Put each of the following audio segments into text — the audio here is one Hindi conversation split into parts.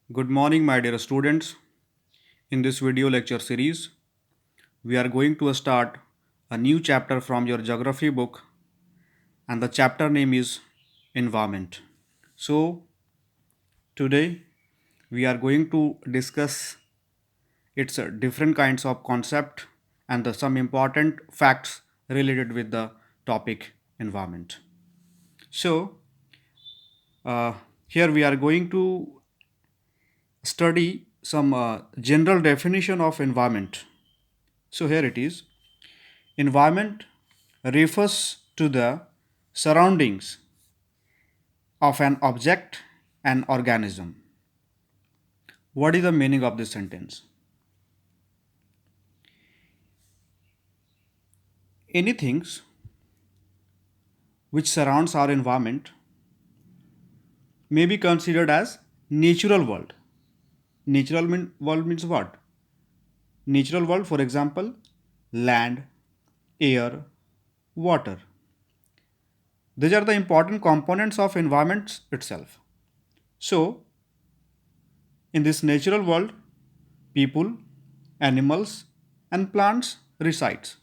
Good morning, my dear students. In this video lecture series, we are going to start a new chapter from your geography book, and the chapter name is Environment. So, today we are going to discuss its different kinds of concept and some important facts related with the topic environment. So, here we are going to study some general definition of environment. So, here it is. Environment refers to the surroundings of an object and organism. What is the meaning of this sentence? Anything which surrounds our environment may be considered as natural world. World means what? Natural world, for example, land, air, water. These are the important components of environment itself. So, in this natural world, people, animals, and plants resides.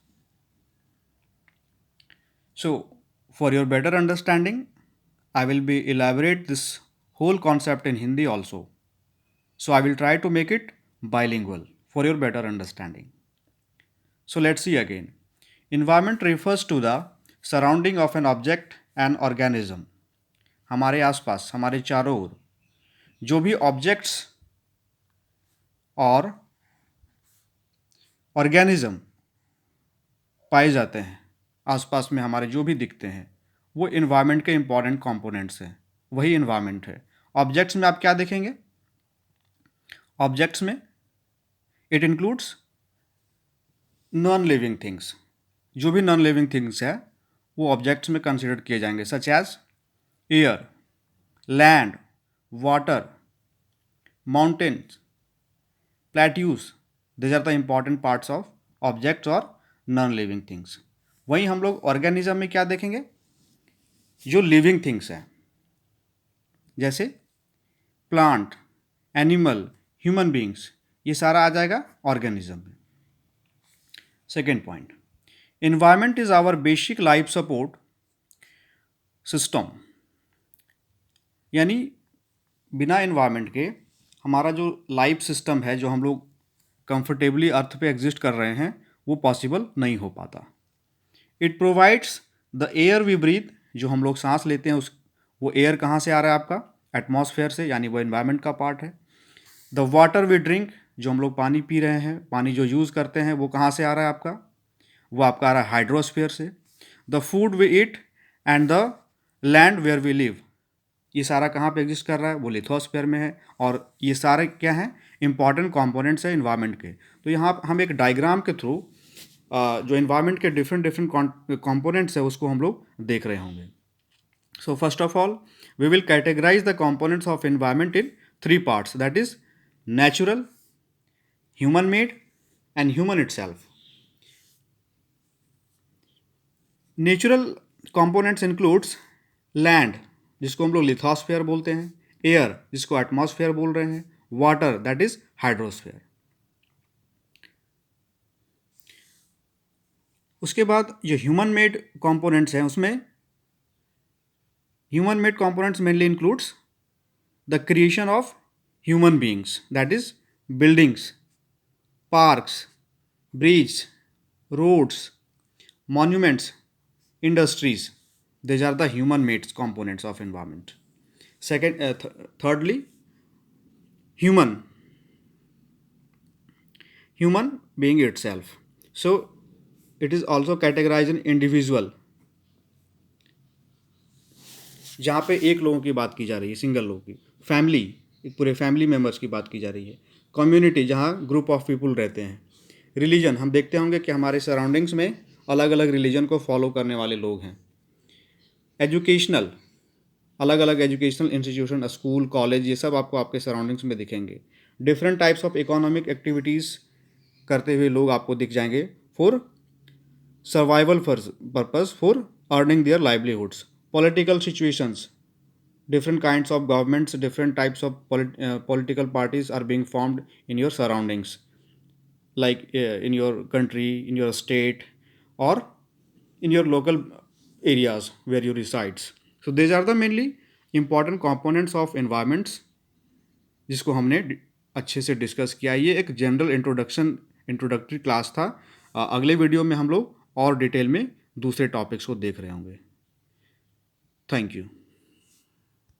So, for your better understanding, I will be elaborate this whole concept in Hindi also. So, I will try to make it bilingual for your better understanding. So, let's see again. Environment refers to the surrounding of an object and organism. हमारे आसपास हमारे चारों ओर जो भी ऑब्जेक्ट्स और ऑर्गेनिज्म पाए जाते हैं आसपास में हमारे जो भी दिखते हैं वो इन्वायरमेंट के इंपॉर्टेंट कंपोनेंट्स हैं, वही इन्वायरमेंट है. ऑब्जेक्ट्स में आप क्या देखेंगे? ऑब्जेक्ट्स में it includes non living things. जो भी नॉन लिविंग थिंग्स है वो ऑब्जेक्ट्स में कंसिडर किए जाएंगे, such as air, land, water, mountains, plateaus. This are the important parts of objects और नॉन लिविंग थिंग्स. वहीं हम लोग ऑर्गेनिज्म में क्या देखेंगे? जो लिविंग थिंग्स हैं, जैसे प्लांट, एनिमल, ह्यूमन बींग्स, ये सारा आ जाएगा ऑर्गेनिज्म में. Second point, environment is our basic life support system. यानी बिना environment के हमारा जो लाइफ सिस्टम है, जो हम लोग कंफर्टेबली अर्थ पे एग्जिस्ट कर रहे हैं, वो पॉसिबल नहीं हो पाता. It provides the air we breathe. जो हम लोग सांस लेते हैं वो एयर कहाँ से आ रहा है? आपका एटमॉस्फेयर से, यानी वो एनवायरनमेंट का पार्ट है. The water we drink. जो हम लोग पानी पी रहे हैं, पानी जो यूज़ करते हैं, वो कहाँ से आ रहा है आपका? वो आपका आ रहा है हाइड्रोस्फीयर से. The food we eat and the land where we live. ये सारा कहाँ पे एग्जिस्ट कर रहा है? वो लिथोस्फीयर में है. और ये सारे क्या हैं? इंपॉर्टेंट कंपोनेंट्स हैं इन्वायरमेंट के. तो यहाँ हम एक डायग्राम के थ्रू जो इन्वायरमेंट के डिफरेंट डिफरेंट कंपोनेंट्स है उसको हम लोग देख रहे होंगे. So first of all we will categorize the components of environment in three parts, that is natural, human made and human itself. Natural components includes land, जिसको हम लोग लिथोस्फीयर बोलते हैं, एयर, जिसको एटमॉस्फेयर बोल रहे हैं, वाटर, दैट इज हाइड्रोस्फीयर. उसके बाद जो ह्यूमन मेड कंपोनेंट्स हैं, उसमें human made components mainly includes the creation of human beings, that is buildings, parks, bridge, roads, monuments, industries. These are the human made components of environment. Thirdly, human being itself. So it is also categorized in individual, जहाँ पे एक लोगों की बात की जा रही है, सिंगल लोगों की. फैमिली, एक पूरे फैमिली मेम्बर्स की बात की जा रही है. कम्युनिटी, जहाँ ग्रुप ऑफ पीपल रहते हैं. रिलीजन, हम देखते होंगे कि हमारे सराउंडिंग्स में अलग अलग रिलीजन को फॉलो करने वाले लोग हैं. एजुकेशनल, अलग अलग एजुकेशनल इंस्टीट्यूशन, स्कूल, कॉलेज, ये सब आपको आपके सराउंडिंग्स में दिखेंगे. Different types of economic activities करते हुए लोग आपको दिख जाएंगे for survival purpose, for earning there livelihoods. Political situations, different kinds of governments, different types of political parties are being formed in your surroundings, like in your country, in your state, or in your local areas where you resides. So these are the mainly important components of environments जिसको हमने अच्छे से डिस्कस किया. ये एक जनरल इंट्रोडक्टरी क्लास था. अगले वीडियो में हम लोग और डिटेल में दूसरे टॉपिक्स को देख रहे होंगे. Thank you.